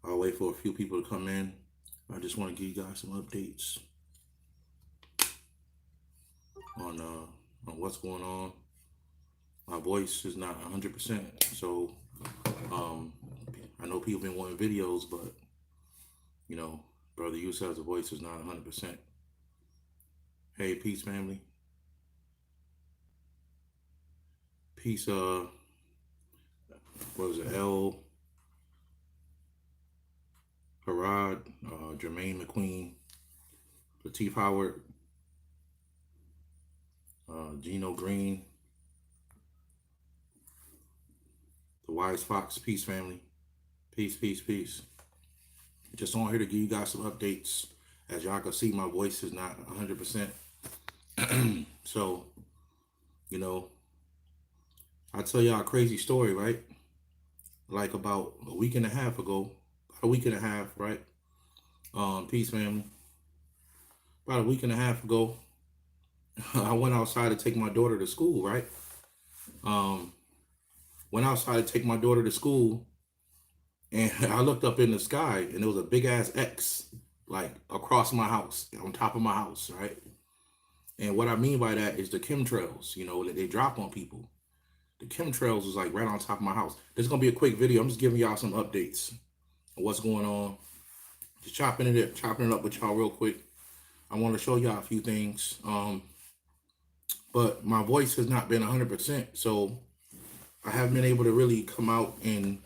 I'll wait for a few people to come in. I just want to give you guys some updates on what's going on. My voice is not 100%, so um, I know people been wanting videos, but you know, Brother Yusuf's voice is not 100%. Hey, peace, family. Peace. What was it? L. Harad, Jermaine McQueen, Latif Howard, Gino Green, the Wise Fox. Peace, family. Peace, peace, peace. Just on here to give you guys some updates. As y'all can see, my voice is not 100%. So, you know, I'll tell y'all a crazy story, right? Like about a week and a half ago, about a week and a half, right? Peace, family. About a week and a half ago, I went outside to take my daughter to school, right? Um, Went outside to take my daughter to school, and I looked up in the sky, and there was a big ass X, like across my house, on top of my house, right? And what I mean by that is the chemtrails, you know, that they drop on people. The chemtrails was like right on top of my house. This is gonna be a quick video. I'm just giving y'all some updates on what's going on. Just chopping it up with y'all real quick. I want to show y'all a few things. But my voice has not been 100%, so I haven't been able to really come out. And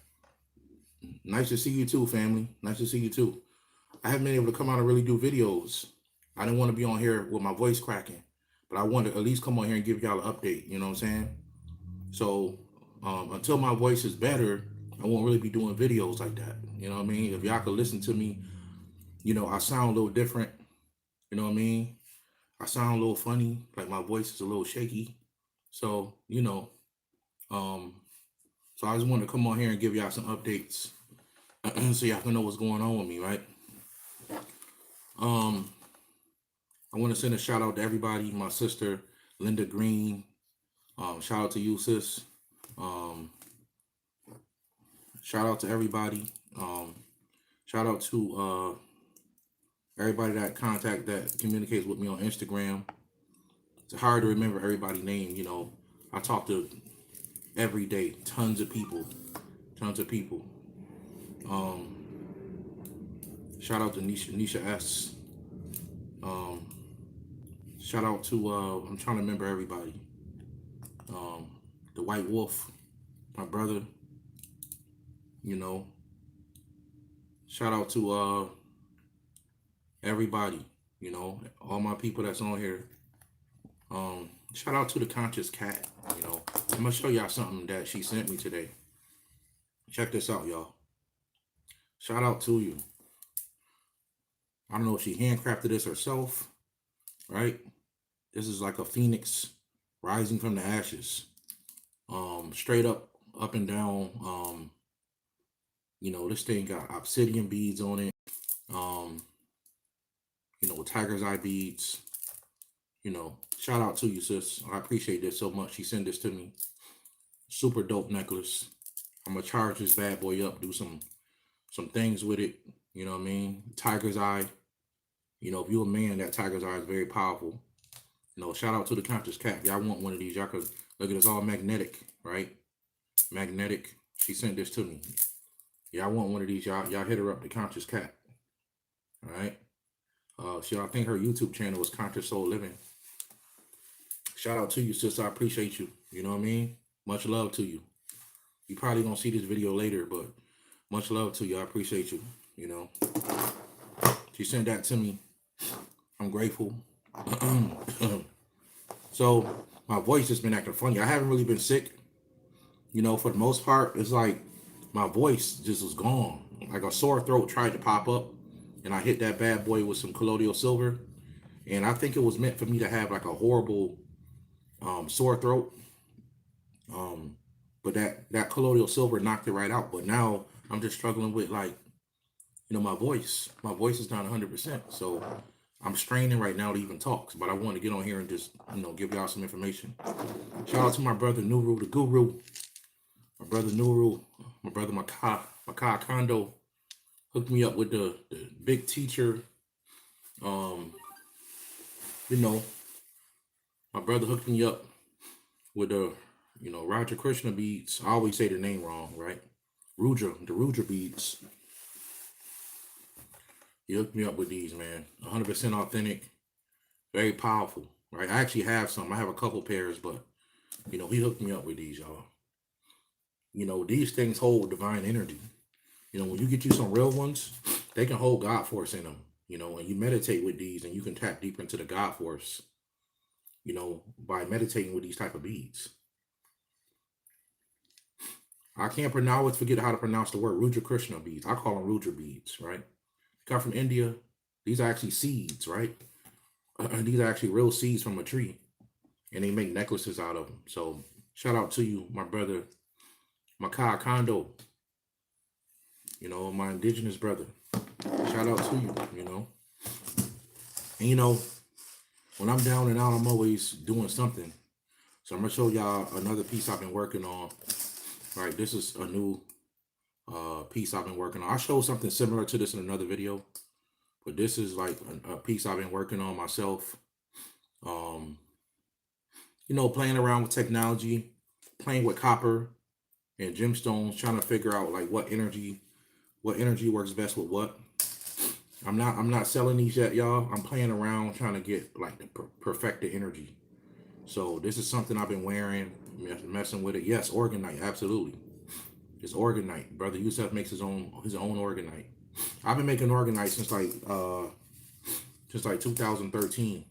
nice to see you too, family. Nice to see you too. I haven't been able to come out and really do videos. I didn't want to be on here with my voice cracking, but I wanted to at least come on here and give y'all an update. You know what I'm saying? So until my voice is better, I won't really be doing videos like that. You know what I mean? If y'all could listen to me, you know, I sound a little different. You know what I mean? I sound a little funny, like my voice is a little shaky. So, you know, um, so I just wanted to come on here and give y'all some updates so y'all can know what's going on with me, right? Um, I want to send a shout out to everybody. My sister, Linda Green. Shout out to you, sis. Um, Shout out to everybody. Shout out to everybody that communicates with me on Instagram. It's hard to remember everybody's name. You know, I talk to every day, tons of people. Um, Shout out to Nisha S. Um, Shout out to I'm trying to remember everybody. Um, the White Wolf, my brother. You know, shout out to everybody. You know, all my people that's on here. Shout out to the Conscious Cat. You know, I'm gonna show y'all something that she sent me today. Check this out, y'all. Shout out to you. I don't know if she handcrafted this herself, right? This is like a phoenix rising from the ashes. Straight up and down. You know, this thing got obsidian beads on it. Um, you know, tiger's eye beads. You know, shout out to you, sis. I appreciate this so much. She sent this to me. Super dope necklace. I'm gonna charge this bad boy up, do some things with it. You know what I mean? Tiger's eye. You know, if you're a man, that tiger's eye is very powerful. You know, shout out to the Conscious Cat. Y'all want one of these? Y'all could look at it's all magnetic, right? Magnetic. She sent this to me. Y'all want one of these? Y'all hit her up, the Conscious Cat. All right. I think her YouTube channel is Conscious Soul Living. Shout out to you, sis. I appreciate you. You know what I mean? Much love to you. You probably gonna see this video later, but much love to you. I appreciate you. You know, she sent that to me. I'm grateful. So my voice has been acting funny. I haven't really been sick. You know, for the most part, it's like my voice just was gone. Like a sore throat tried to pop up, and I hit that bad boy with some colloidal silver. And I think it was meant for me to have like a horrible sore throat. But that colloidal silver knocked it right out. But now I'm just struggling with like my voice is not 100%. So I'm straining right now to even talk, but I want to get on here and just, give y'all some information. Shout out to my brother Nuru, the guru, my brother Nuru, my brother Makai Kondo hooked me up with the big teacher. You know, my brother hooked me up with the, Rudraksha beads. I always say the name wrong, right? The Rudra beads. He hooked me up with these, man. 100% authentic, very powerful, right? I actually have some. I have a couple pairs, but, he hooked me up with these, y'all. These things hold divine energy. When you get you some real ones, they can hold God force in them. And you meditate with these and you can tap deeper into the God force, by meditating with these type of beads. I can't pronounce, I always forget how to pronounce the word Rudraksha beads. I call them Rudra beads, right? Got from India. These are actually seeds, right? These are actually real seeds from a tree. And they make necklaces out of them. So shout out to you, my brother, Makai Kondo. My indigenous brother. Shout out to you, And when I'm down and out, I'm always doing something. So I'm gonna show y'all another piece I've been working on. Right, this is a new piece I've been working on. I showed something similar to this in another video, but this is like a piece I've been working on myself. Playing around with technology, playing with copper and gemstones, trying to figure out like what energy works best with what. I'm not selling these yet, y'all. I'm playing around trying to get like the perfected energy. So this is something I've been wearing, messing with it. Yes, Orgonite, absolutely. It's Orgonite. Brother Yusef makes his own Orgonite. I've been making Orgonite since like 2013,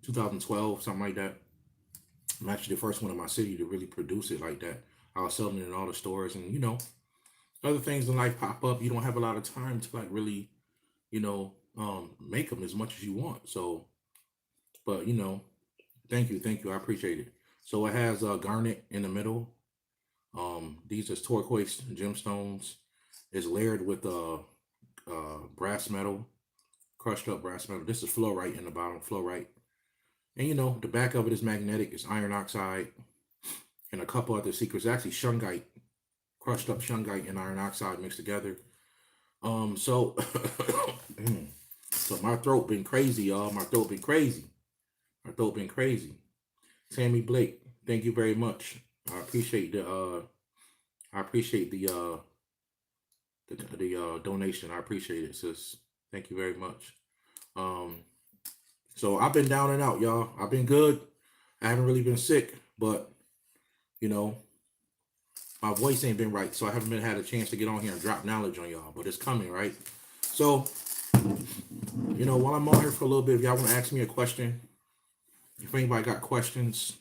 2012, something like that. I'm actually the first one in my city to really produce it like that. I was selling it in all the stores, and other things in life pop up. You don't have a lot of time to like really, make them as much as you want. So, but thank you, I appreciate it. So it has garnet in the middle. These are turquoise gemstones. It's layered with brass metal, crushed up brass metal. This is fluorite in the bottom, fluorite. And the back of it is magnetic. It's iron oxide and a couple other secrets. Actually, shungite, crushed up shungite and iron oxide mixed together. So my throat been crazy, y'all. My throat been crazy. Tammy Blake, thank you very much. I appreciate the donation. I appreciate it, sis. Thank you very much. So I've been down and out, y'all. I've been good. I haven't really been sick, but my voice ain't been right, so I haven't had a chance to get on here and drop knowledge on y'all. But it's coming, right? So while I'm on here for a little bit, if y'all want to ask me a question, if anybody got questions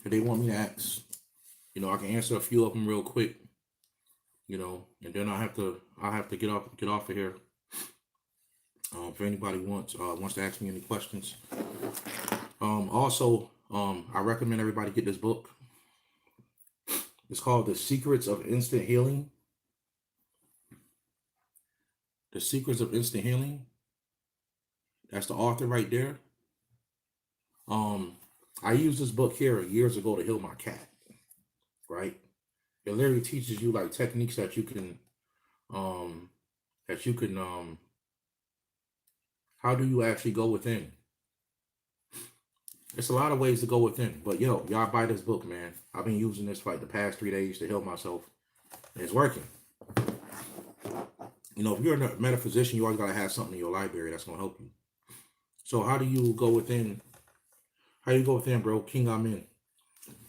that they want me to ask, I can answer a few of them real quick. And then I'll have to get off of here. If anybody wants to ask me any questions. Also, I recommend everybody get this book. It's called The Secrets of Instant Healing. The Secrets of Instant Healing. That's the author right there. I used this book here years ago to heal my cat. Right? It literally teaches you like techniques that you can how do you actually go within? It's a lot of ways to go within, but y'all buy this book, man. I've been using this for like the past 3 days to heal myself. And it's working. If you're a metaphysician, you always gotta have something in your library that's gonna help you. So how do you go within? How do you go within, bro? King Amin.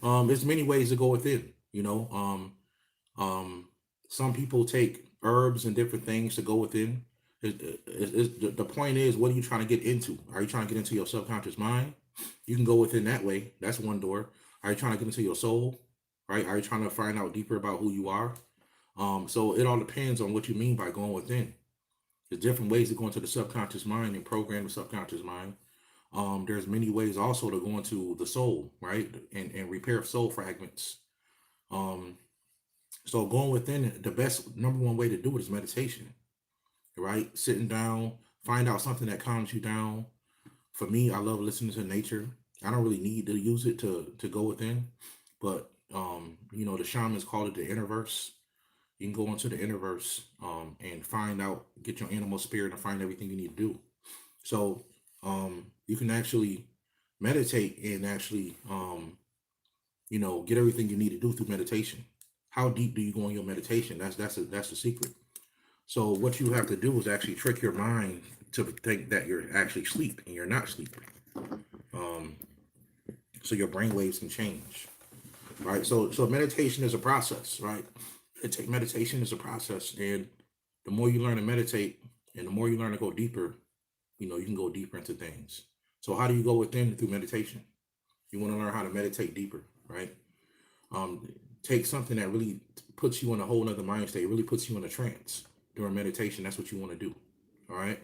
There's many ways to go within, some people take herbs and different things to go within. The point is, what are you trying to get into? Are you trying to get into your subconscious mind? You can go within that way. That's one door. Are you trying to get into your soul? Right? Are you trying to find out deeper about who you are? So it all depends on what you mean by going within. There's different ways to go into the subconscious mind and program the subconscious mind. There's many ways also to go into the soul, right? And repair soul fragments. So going within, the best number one way to do it is meditation. right? Sitting down, find out something that calms you down. For me, I love listening to nature. I don't really need to use it to go within, but the shamans call it the inner verse. You can go into the inner verse and find out, get your animal spirit and find everything you need to do. So you can actually meditate and actually get everything you need to do through meditation. How deep do you go in your meditation? That's the secret. So what you have to do is actually trick your mind to think that you're actually asleep and you're not sleeping. Um, so your brain waves can change, right? So meditation is a process, right? Meditation is a process, and the more you learn to meditate, and the more you learn to go deeper, you can go deeper into things. So how do you go within through meditation? You want to learn how to meditate deeper, right? Um, Take something that really puts you in a whole nother mind state, really puts you in a trance during meditation. That's what you want to do. All right.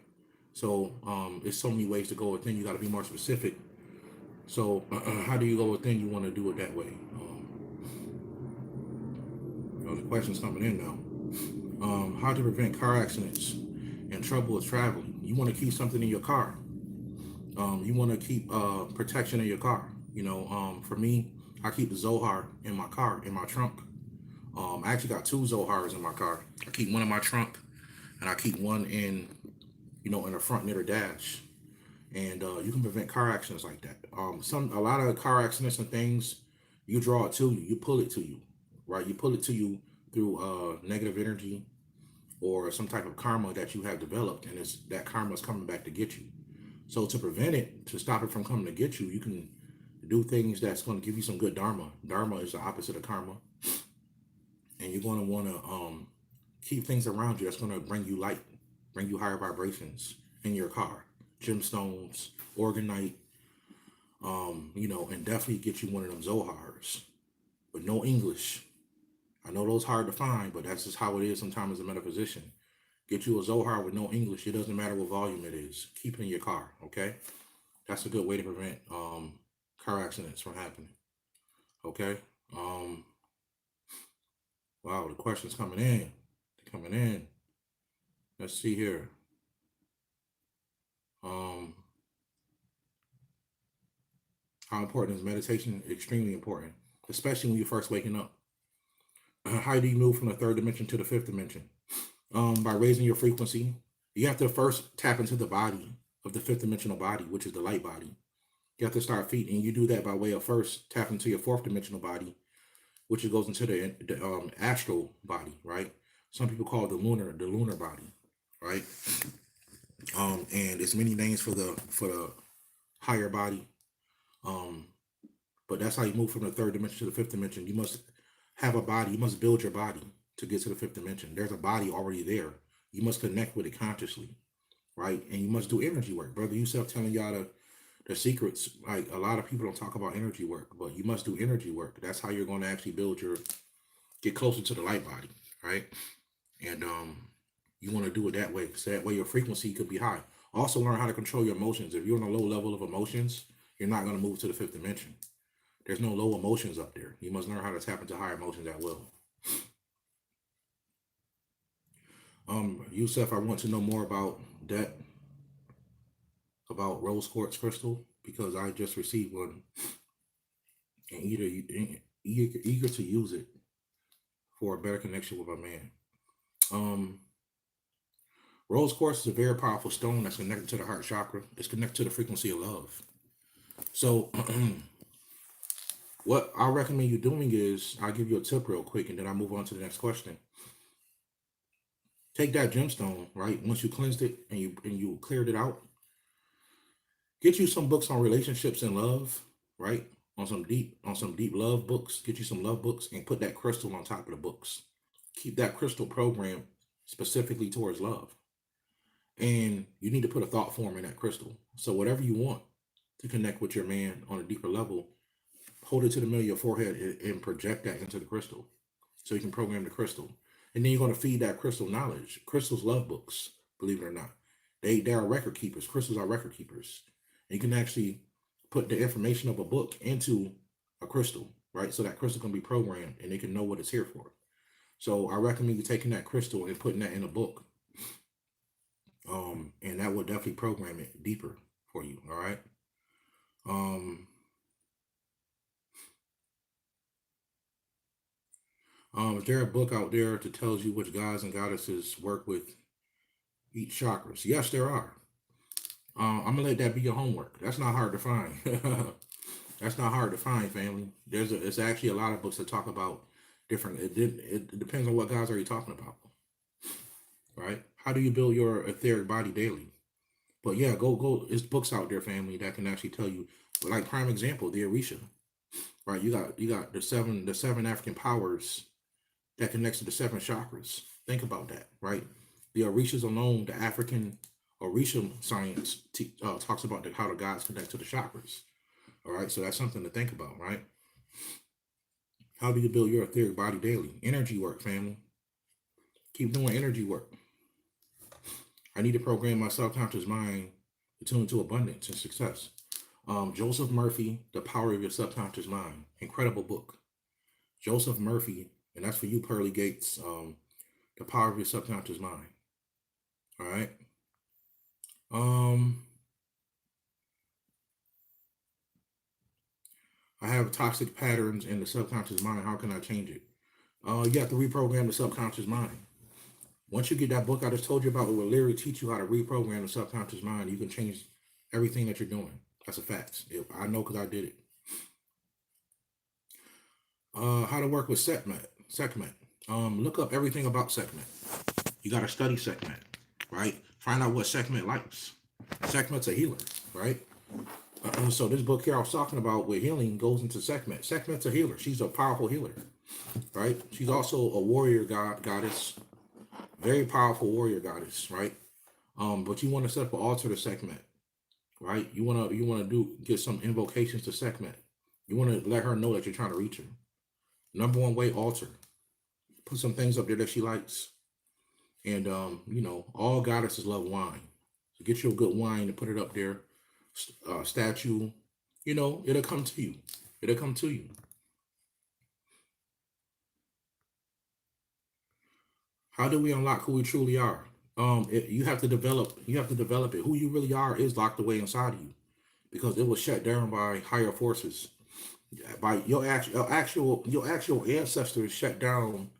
So there's so many ways to go within. You got to be more specific. So how do you go within? You want to do it that way. The question's coming in now. How to prevent car accidents and trouble with traveling? You want to keep something in your car. You want to keep protection in your car. For me, I keep the Zohar in my car, in my trunk. I actually got two Zohars in my car. I keep one in my trunk, and I keep one in the front near the dash. And you can prevent car accidents like that. A lot of car accidents and things, you draw it to you, you pull it to you, right? You pull it to you through negative energy or some type of karma that you have developed, and that karma is coming back to get you. So to prevent it, to stop it from coming to get you, you can do things that's going to give you some good dharma. Dharma is the opposite of karma, and you're going to want to keep things around you that's going to bring you light, bring you higher vibrations in your car. Gemstones, Orgonite, and definitely get you one of them Zohars, but no English. I know those hard to find, but that's just how it is sometimes as a metaphysician. Get you a Zohar with no English. It doesn't matter what volume it is. Keep it in your car, okay? That's a good way to prevent car accidents from happening, okay? Wow, the questions coming in. They're coming in. Let's see here. How important is meditation? Extremely important, especially when you're first waking up. How do you move from the third dimension to the fifth dimension? By raising your frequency. You have to first tap into the body of the fifth dimensional body, which is the light body. You have to start feeding, and you do that by way of first tap into your fourth dimensional body, which goes into the astral body, right? Some people call it the lunar body, right? And it's many names for the higher body. But that's how you move from the third dimension to the fifth dimension. You must have a body. You must build your body to get to the fifth dimension. There's a body already there. You must connect with it consciously, right? And you must do energy work. Brother Yusuf telling y'all the secrets. Like, a lot of people don't talk about energy work, but you must do energy work. That's how you're going to actually get closer to the light body, right? And you want to do it that way, so that way your frequency could be high. Also learn how to control your emotions. If you're on a low level of emotions, you're not going to move to the fifth dimension. There's no low emotions up there. You must learn how to tap into higher emotions at will. Yusuf, I want to know more about that, about rose quartz crystal, because I just received one and eager to use it for a better connection with my man. Rose quartz is a very powerful stone that's connected to the heart chakra. It's connected to the frequency of love. So what I recommend you doing is, I'll give you a tip real quick and then I'll move on to the next question. Take that gemstone, right? Once you cleansed it and you cleared it out, get you some books on relationships and love, right? On some deep love books. Get you some love books and put that crystal on top of the books. Keep that crystal programmed specifically towards love. And you need to put a thought form in that crystal. So whatever you want to connect with your man on a deeper level, hold it to the middle of your forehead and project that into the crystal. So you can program the crystal. And then you're going to feed that crystal knowledge. Crystals love books, believe it or not. They are record keepers. Crystals are record keepers. And you can actually put the information of a book into a crystal, right? So that crystal can be programmed and they can know what it's here for. So I recommend you taking that crystal and putting that in a book. And that will definitely program it deeper for you. All right. Um, is there a book out there that tells you which gods and goddesses work with each chakras? Yes, there are. I'm gonna let that be your homework. That's not hard to find. That's not hard to find, family. It's actually a lot of books that talk about different. It depends on what gods are you talking about, right? How do you build your etheric body daily? But yeah, go. There's books out there, family, that can actually tell you. Like prime example, the Orisha, right? You got the seven African powers that connects to the seven chakras. Think about that, right? The Orishas alone, the African Orisha science talks about how the gods connect to the chakras. All right, so that's something to think about, right? How do you build your etheric body daily? Energy work, family. Keep doing energy work. I need to program my subconscious mind to tune into abundance and success. Joseph Murphy, The Power of Your Subconscious Mind. Incredible book. Joseph Murphy, and that's for you, Pearly Gates. The Power of Your Subconscious Mind. All right. Um, I have toxic patterns in the subconscious mind. How can I change it? You have to reprogram the subconscious mind. Once you get that book I just told you about, it will literally teach you how to reprogram the subconscious mind. You can change everything that you're doing. That's a fact. I know because I did it. How to work with Sekhmet. Sekhmet. Look up everything about Sekhmet. You got to study Sekhmet, right? Find out what Sekhmet likes. Sekhmet's a healer, right? So this book here I was talking about with healing goes into Sekhmet. Sekhmet's a healer. She's a powerful healer, right? She's also a warrior goddess, very powerful warrior goddess, right? But you want to set up an altar to Sekhmet, right? You want to get some invocations to Sekhmet. You want to let her know that you're trying to reach her. Number one way, altar. Put some things up there that she likes. And all goddesses love wine. So get you a good wine and put it up there. Statue. It'll come to you. It'll come to you. How do we unlock who we truly are? You have to develop. You have to develop it. Who you really are is locked away inside of you, because it was shut down by higher forces. By your actual ancestors shut down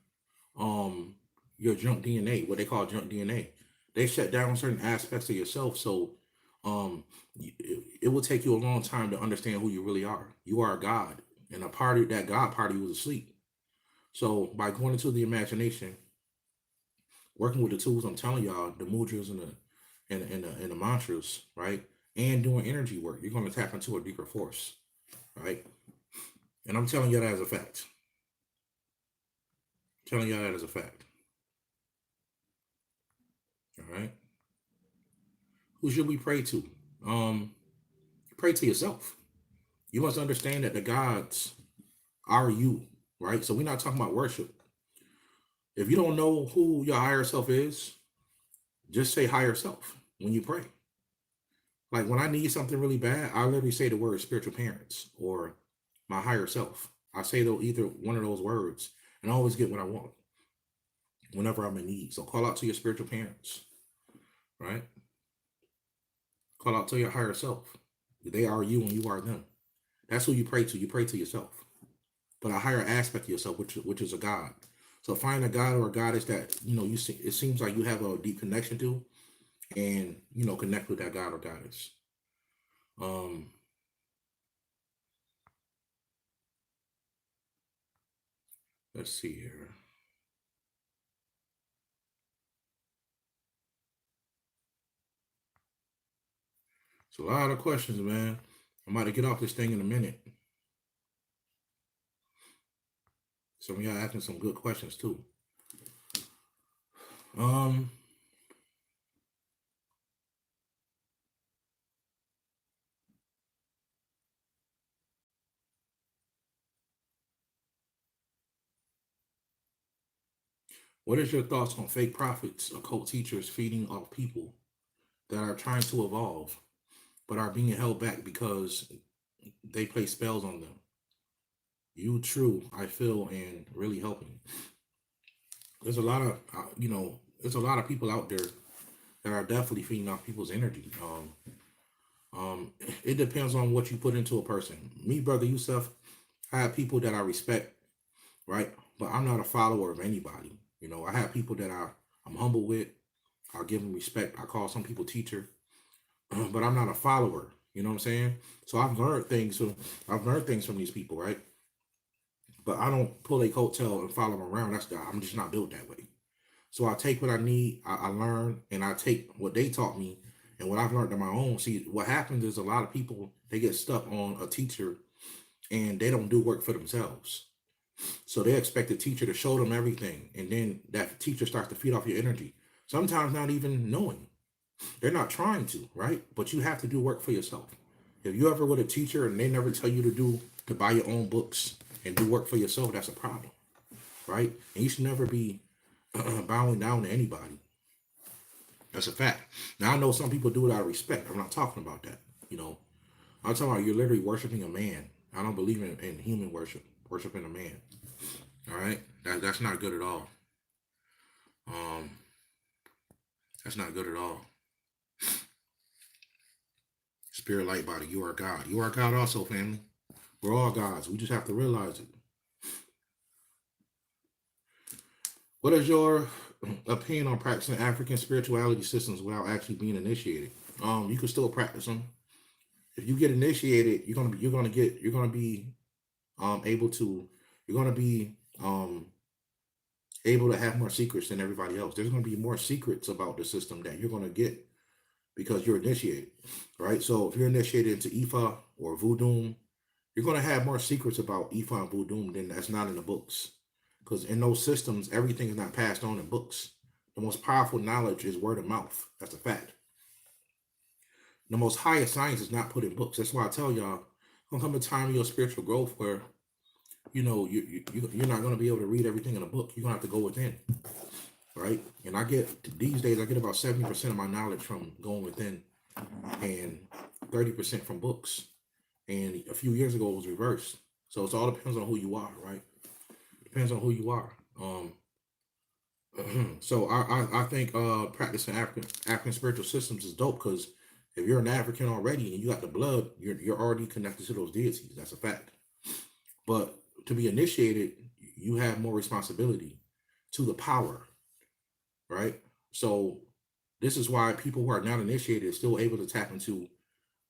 um your junk DNA, what they call junk DNA. They shut down certain aspects of yourself. So it will take you a long time to understand who you really are. You are a God, and a party that God party was asleep. So by going into the imagination, working with the tools I'm telling y'all, the mudras and the mantras, right, and doing energy work, you're going to tap into a deeper force, right? And I'm telling you that as a fact. I'm telling y'all that as a fact. All right. Who should we pray to? Um, Pray to yourself. You must understand that the gods are you, right? So we're not talking about worship. If you don't know who your higher self is, just say higher self when you pray. Like when I need something really bad, I literally say the word spiritual parents or my higher self. I say though either one of those words, and I always get what I want whenever I'm in need. So call out to your spiritual parents, right? Call out to your higher self. They are you and you are them. That's who you pray to. You pray to yourself, but a higher aspect of yourself, which is a God. So find a God or a goddess that you see. It seems like you have a deep connection to, and connect with that God or goddess. Um, let's see here. It's a lot of questions, man. I'm about to get off this thing in a minute. Some of y'all asking some good questions too. Um, what is your thoughts on fake prophets, occult teachers feeding off people that are trying to evolve but are being held back because they play spells on them? You true, I feel, and really helping. There's a lot of there's a lot of people out there that are definitely feeding off people's energy. It depends on what you put into a person. Me, brother Yusuf, I have people that I respect, right? But I'm not a follower of anybody. You know, I have people that I'm humble with. I give them respect. I call some people teacher, but I'm not a follower. You know what I'm saying? So I've learned things from these people, right? But I don't pull a coattail and follow them around. I'm just not built that way. So I take what I need, I learn, and I take what they taught me and what I've learned on my own. See, what happens is a lot of people, they get stuck on a teacher and they don't do work for themselves. So they expect the teacher to show them everything, and then that teacher starts to feed off your energy. Sometimes not even knowing. They're not trying to, right? But you have to do work for yourself. If you ever with a teacher and they never tell you to buy your own books and do work for yourself, that's a problem, right? And you should never be bowing down to anybody. That's a fact. Now I know some people do it out of respect. I'm not talking about that. You know, I'm talking about you're literally worshiping a man. I don't believe in human worship, worshiping a man. All right, that's not good at all. Um, that's not good at all. Spirit, light, body. You are God. You are God also, family. We're all gods. We just have to realize it. What is your opinion on practicing African spirituality systems without actually being initiated? You can still practice them. If you get initiated, you're gonna be able to you're gonna be able to have more secrets than everybody else. There's gonna be more secrets about the system that you're gonna get because you're initiated, right? So if you're initiated into Ifa or Voodoo, you're gonna have more secrets about Ifa and Voodoo than that's not in the books. Because in those systems, everything is not passed on in books. The most powerful knowledge is word of mouth. That's a fact. The most highest science is not put in books. That's why I tell y'all, gonna come a time in your spiritual growth where you're not gonna be able to read everything in a book. You're gonna have to go within, right? And these days I get about 70% of my knowledge from going within, and 30% from books. And a few years ago it was reversed. So it all depends on who you are, right? Depends on who you are. So I think practicing African spiritual systems is dope because if you're an African already and you got the blood, you're already connected to those deities. That's a fact. But to be initiated, you have more responsibility to the power, right? So this is why people who are not initiated are still able to tap into,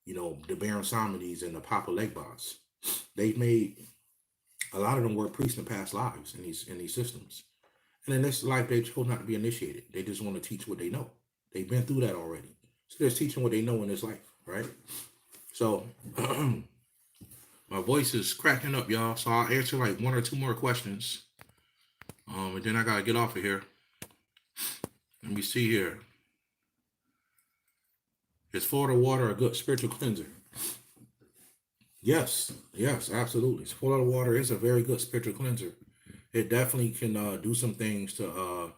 the Baron Samedis and the Papa Legbas. They've made a lot of them were priests in past lives in these systems. And in this life, they chose not to be initiated. They just want to teach what they know. They've been through that already. So they're teaching what they know in this life, right? So my voice is cracking up, y'all. So I'll answer like one or two more questions. And then I gotta get off of here. Let me see here. Is Florida water a good spiritual cleanser? Yes, absolutely. Florida water is a very good spiritual cleanser. It definitely can do some things to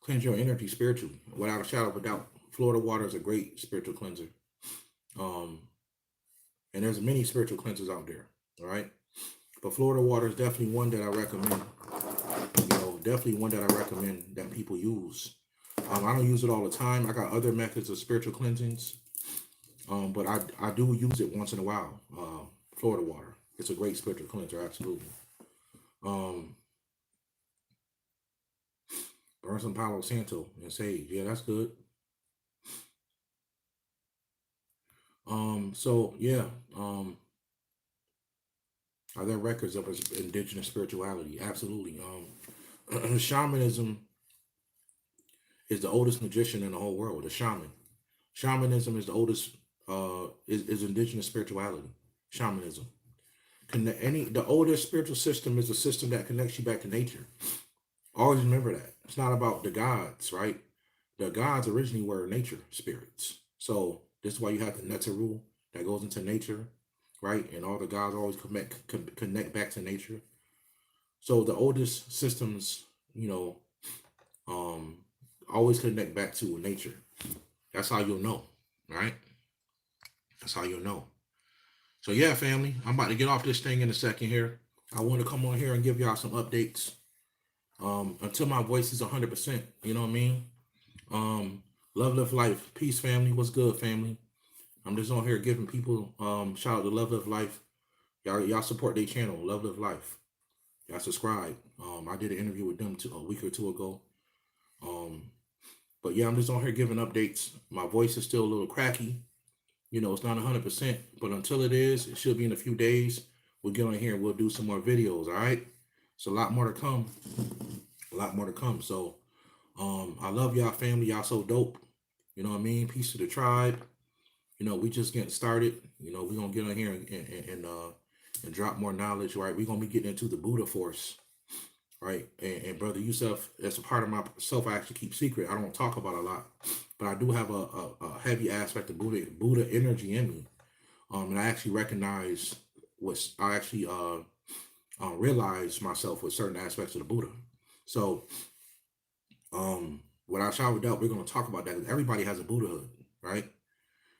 cleanse your energy spiritually, without a shadow of a doubt. Florida water is a great spiritual cleanser. And there's many spiritual cleansers out there, all right? But Florida water is definitely one that I recommend. Definitely one that I recommend that people use. I don't use it all the time. I got other methods of spiritual cleansings. But I do use it once in a while. Florida water. It's a great spiritual cleanser, absolutely. Burn some Palo Santo and sage. Yeah, that's good. So yeah. Are there records of indigenous spirituality? Absolutely. Shamanism is the oldest magician in the whole world. The shaman. Shamanism is the oldest. Is indigenous spirituality. Shamanism. The oldest spiritual system is a system that connects you back to nature. Always remember that. It's not about the gods, right? The gods originally were nature spirits. So this is why you have the Neteru that goes into nature, right? And all the gods always connect back to nature. So the oldest systems, always connect back to nature. That's how you'll know, right? That's how you'll know. So yeah, family, I'm about to get off this thing in a second here. I want to come on here and give y'all some updates. Until my voice is 100%, you know what I mean? Love, live life. Peace, family. What's good, family? I'm just on here giving people shout out to Love, live life. Y'all support their channel, Love, live life. Y'all subscribe. I did an interview with them a week or two ago. Um, but yeah, I'm just on here giving updates. My voice is still a little cracky. You know, it's not 100%, but until it is, it should be in a few days. We'll get on here and we'll do some more videos. All right. It's a lot more to come. A lot more to come. So, I love y'all, family. Y'all so dope. You know what I mean? Peace to the tribe. You know, we just getting started. You know, we're gonna get on here and drop more knowledge, right? We're gonna be getting into the Buddha force, right? And brother Yusuf, that's a part of myself I actually keep secret. I don't talk about a lot, but I do have a heavy aspect of Buddha energy in me. And I actually recognize what I actually realize myself with certain aspects of the Buddha. So what I showered out, we're gonna talk about that. Everybody has a Buddhahood, right?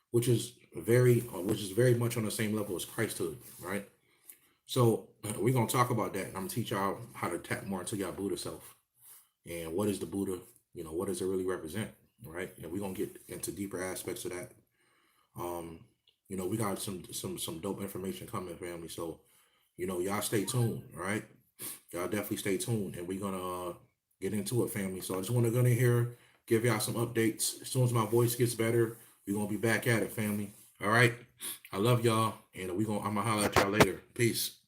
Which is very much on the same level as Christhood, right? So we're gonna talk about that, and I'm gonna teach y'all how to tap more into your Buddha self and what is the Buddha. You know, what does it really represent, right? And we're gonna get into deeper aspects of that. Um, you know, we got some dope information coming, family. So you know, y'all stay tuned, all right? Y'all definitely stay tuned, and we're gonna get into it, family. So I just want to go in here, give y'all some updates. As soon as my voice gets better, we're gonna be back at it, family. All right. I love y'all, and I'm gonna holler at y'all later. Peace.